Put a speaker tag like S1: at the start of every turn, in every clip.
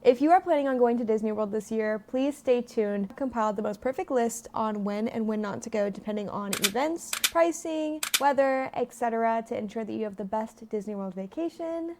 S1: If you are planning on going to Disney World this year, please stay tuned. I've compiled the most perfect list on when and when not to go depending on events, pricing, weather, etc. to ensure that you have the best Disney World vacation.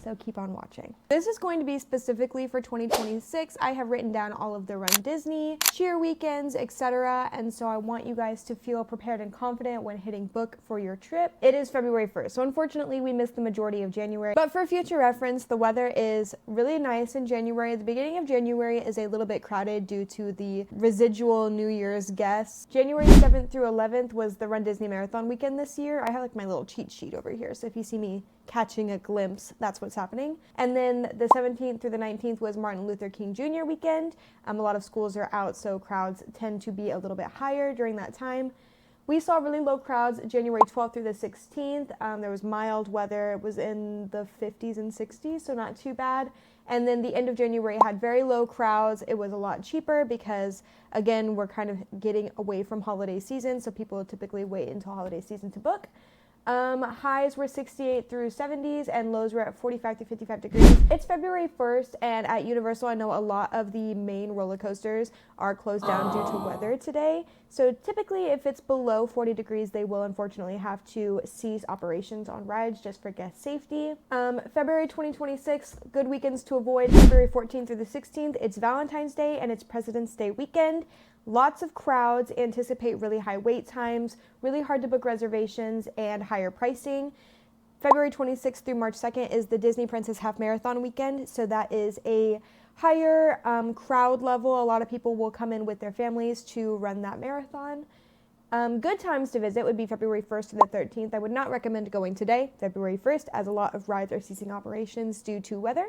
S1: So keep on watching. This is going to be specifically for 2026. I have written down all of the Run Disney, cheer weekends, etc. And so I want you guys to feel prepared and confident when hitting book for your trip. It is February 1st, so unfortunately we missed the majority of January. But for future reference, the weather is really nice in January. The beginning of January is a little bit crowded due to the residual New Year's guests. January 7th through 11th was the Run Disney Marathon weekend this year. I have like my little cheat sheet over here, so if you see me catching a glimpse, that's what's happening. And then the 17th through the 19th was Martin Luther King Jr. weekend. A lot of schools are out, so crowds tend to be a little bit higher during that time. We saw really low crowds January 12th through the 16th. There was mild weather. It was in the 50s and 60s, so not too bad. And then the end of January had very low crowds. It was a lot cheaper because, again, we're kind of getting away from holiday season, so people typically wait until holiday season to book. Highs were 68 through 70s and lows were at 45 to 55 degrees. It's February 1st and at Universal I know a lot of the main roller coasters are closed down due to weather today. So typically if it's below 40 degrees they will unfortunately have to cease operations on rides just for guest safety. February 2026, good weekends to avoid. February 14th through the 16th, it's Valentine's Day and it's President's Day weekend. Lots of crowds, anticipate really high wait times, really hard to book reservations, and higher pricing. February 26th through March 2nd is the Disney Princess Half Marathon weekend, so that is a higher crowd level. A lot of people will come in with their families to run that marathon. Good times to visit would be February 1st to the 13th. I would not recommend going today, February 1st, as a lot of rides are ceasing operations due to weather.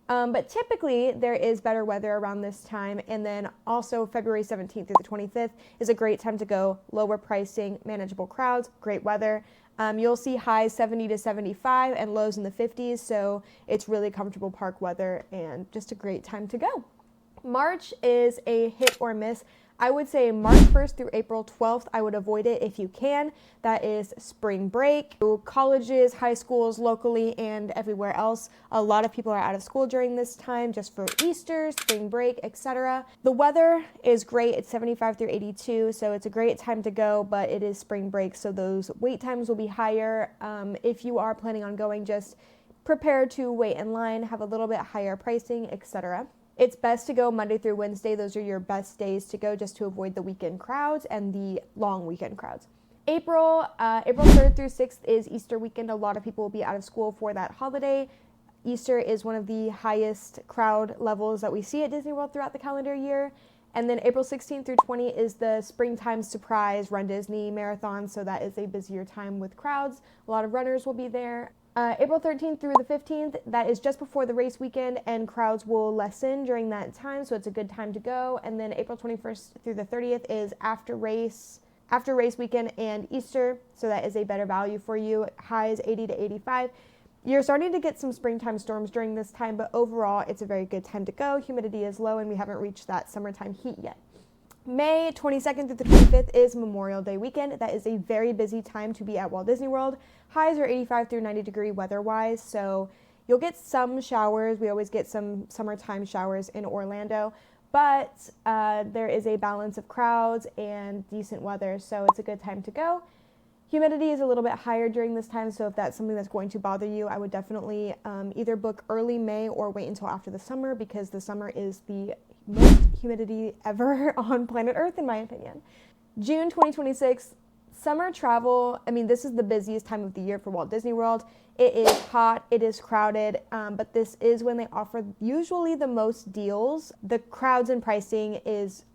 S1: But typically there is better weather around this time, and then also February 17th through the 25th is a great time to go. Lower pricing, manageable crowds, great weather. You'll see highs 70 to 75 and lows in the 50s, so it's really comfortable park weather and just a great time to go. March is a hit or miss. I would say March 1st through April 12th, I would avoid it if you can. That is spring break. Colleges, high schools, locally, and everywhere else. A lot of people are out of school during this time just for Easter, spring break, etc. The weather is great. It's 75 through 82, so it's a great time to go, but it is spring break, so those wait times will be higher. If you are planning on going, just prepare to wait in line, have a little bit higher pricing, etc. It's best to go Monday through Wednesday. Those are your best days to go just to avoid the weekend crowds and the long weekend crowds. April 3rd through 6th is Easter weekend. A lot of people will be out of school for that holiday. Easter is one of the highest crowd levels that we see at Disney World throughout the calendar year. And then April 16th through 20th is the Springtime Surprise Run Disney Marathon. So that is a busier time with crowds. A lot of runners will be there. April 13th through the 15th, that is just before the race weekend, and crowds will lessen during that time, so it's a good time to go. And then April 21st through the 30th is after race weekend and Easter, so that is a better value for you. Highs 80 to 85. You're starting to get some springtime storms during this time, but overall, it's a very good time to go. Humidity is low, and we haven't reached that summertime heat yet. May 22nd through the 25th is Memorial Day weekend. That is a very busy time to be at Walt Disney World. Highs are 85 through 90 degree weather-wise, so you'll get some showers. We always get some summertime showers in Orlando, but there is a balance of crowds and decent weather, so it's a good time to go. Humidity is a little bit higher during this time, so if that's something that's going to bother you, I would definitely either book early May or wait until after the summer, because the summer is the most humidity ever on planet Earth, in my opinion. June 2026, summer travel. I mean, this is the busiest time of the year for Walt Disney World. It is hot, it is crowded, but this is when they offer usually the most deals. The crowds and pricing is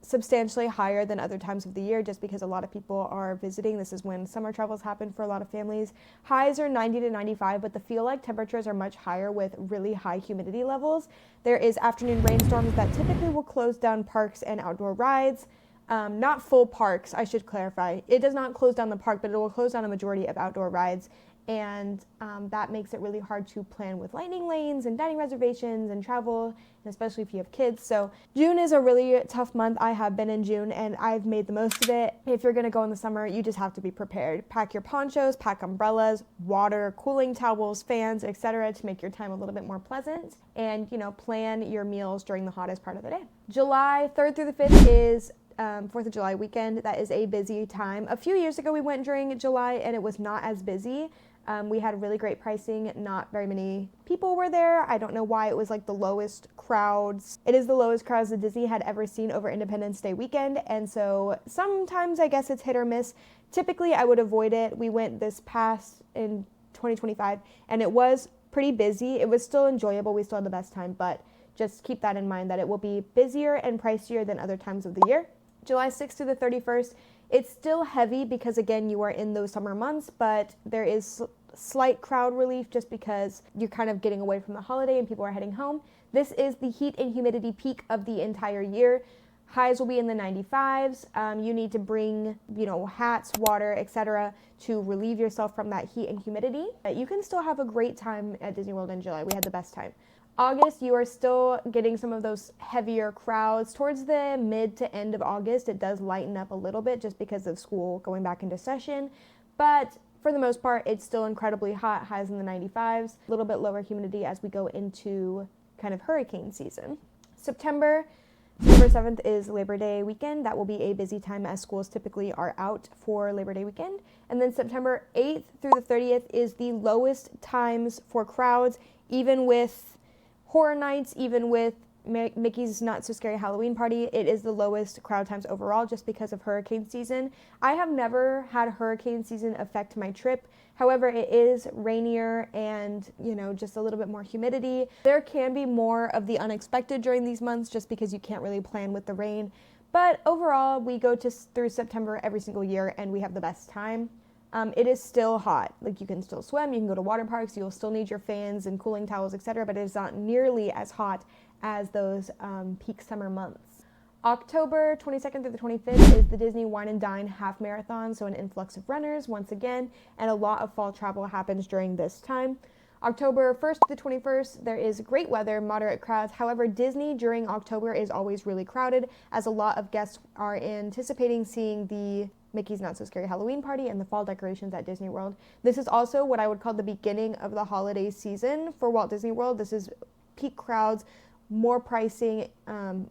S1: substantially higher than other times of the year just because a lot of people are visiting. This is when summer travels happen for a lot of families. Highs are 90 to 95, but the feel-like temperatures are much higher with really high humidity levels. There is afternoon rainstorms that typically will close down parks and outdoor rides. Not full parks, I should clarify. It does not close down the park, but it will close down a majority of outdoor rides and that makes it really hard to plan with lightning lanes and dining reservations and travel, and especially if you have kids. So June is a really tough month. I have been in June and I've made the most of it. If you're gonna go in the summer, you just have to be prepared. Pack your ponchos, pack umbrellas, water, cooling towels, fans, etc. to make your time a little bit more pleasant, and plan your meals during the hottest part of the day. July 3rd through the 5th is 4th of July weekend. That is a busy time. A few years ago we went during July and it was not as busy. We had really great pricing. Not very many people were there. I don't know why it was like the lowest crowds. It is the lowest crowds that Disney had ever seen over Independence Day weekend. And so sometimes I guess it's hit or miss. Typically I would avoid it. We went this past in 2025 and it was pretty busy. It was still enjoyable. We still had the best time, but just keep that in mind that it will be busier and pricier than other times of the year. July 6th to the 31st, it's still heavy because, again, you are in those summer months, but there is slight crowd relief just because you're kind of getting away from the holiday and people are heading home. This is the heat and humidity peak of the entire year. Highs will be in the 95s. You need to bring, hats, water, etc. to relieve yourself from that heat and humidity. But you can still have a great time at Disney World in July. We had the best time. August, you are still getting some of those heavier crowds. Towards the mid to end of August, it does lighten up a little bit just because of school going back into session. But for the most part, it's still incredibly hot, highs in the 95s, a little bit lower humidity as we go into kind of hurricane season. September 7th is Labor Day weekend. That will be a busy time as schools typically are out for Labor Day weekend. And then September 8th through the 30th is the lowest times for crowds, even with Horror Nights, even with Mickey's Not So Scary Halloween Party. It is the lowest crowd times overall just because of hurricane season. I have never had hurricane season affect my trip. However, it is rainier and, just a little bit more humidity. There can be more of the unexpected during these months just because you can't really plan with the rain. But overall, we go through September every single year and we have the best time. It is still hot. Like, you can still swim, you can go to water parks, you'll still need your fans and cooling towels, etc., but it is not nearly as hot as those peak summer months. October 22nd through the 25th is the Disney Wine and Dine Half Marathon, so an influx of runners once again, and a lot of fall travel happens during this time. October 1st to the 21st, there is great weather, moderate crowds. However, Disney during October is always really crowded as a lot of guests are anticipating seeing the Mickey's Not So Scary Halloween Party and the fall decorations at Disney World. This is also what I would call the beginning of the holiday season for Walt Disney World. This is peak crowds, more pricing,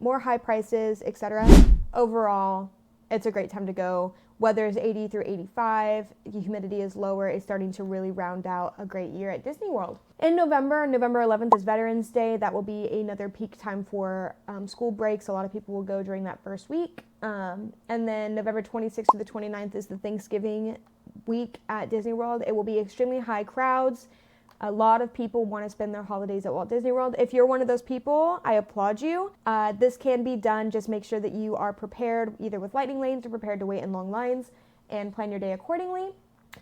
S1: more high prices, etc. Overall, it's a great time to go. Weather is 80 through 85, the humidity is lower. It's starting to really round out a great year at Disney World. In November 11th is Veterans Day. That will be another peak time for school breaks. A lot of people will go during that first week. And then November 26th to the 29th is the Thanksgiving week at Disney World. It will be extremely high crowds. A lot of people want to spend their holidays at Walt Disney World. If you're one of those people, I applaud you. This can be done. Just make sure that you are prepared either with lightning lanes or prepared to wait in long lines and plan your day accordingly.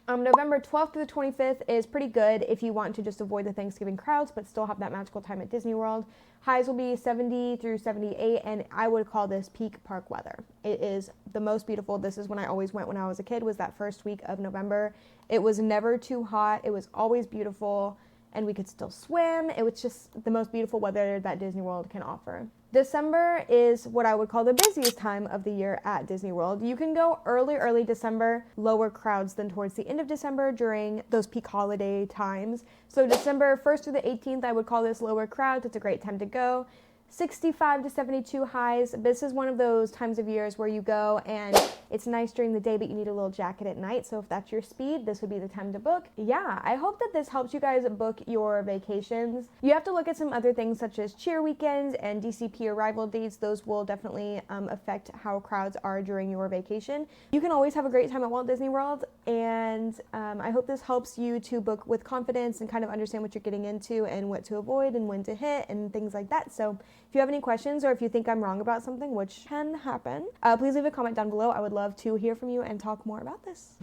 S1: November 12th to the 25th is pretty good if you want to just avoid the Thanksgiving crowds but still have that magical time at Disney World. Highs will be 70 through 78, and I would call this peak park weather. It is the most beautiful. This is when I always went when I was a kid, was that first week of November. It was never too hot. It was always beautiful, and we could still swim. It was just the most beautiful weather that Disney World can offer. December is what I would call the busiest time of the year at Disney World. You can go early December, lower crowds than towards the end of December during those peak holiday times. So December 1st through the 18th, I would call this lower crowds. It's a great time to go. 65 to 72 highs. This is one of those times of years where you go and it's nice during the day, but you need a little jacket at night. So if that's your speed, this would be the time to book. Yeah, I hope that this helps you guys book your vacations. You have to look at some other things such as cheer weekends and DCP arrival dates. Those will definitely affect how crowds are during your vacation. You can always have a great time at Walt Disney World, and I hope this helps you to book with confidence and kind of understand what you're getting into and what to avoid and when to hit and things like that. So if you have any questions or if you think I'm wrong about something, which can happen, please leave a comment down below. I would love to hear from you and talk more about this.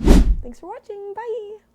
S1: Thanks for watching. Bye.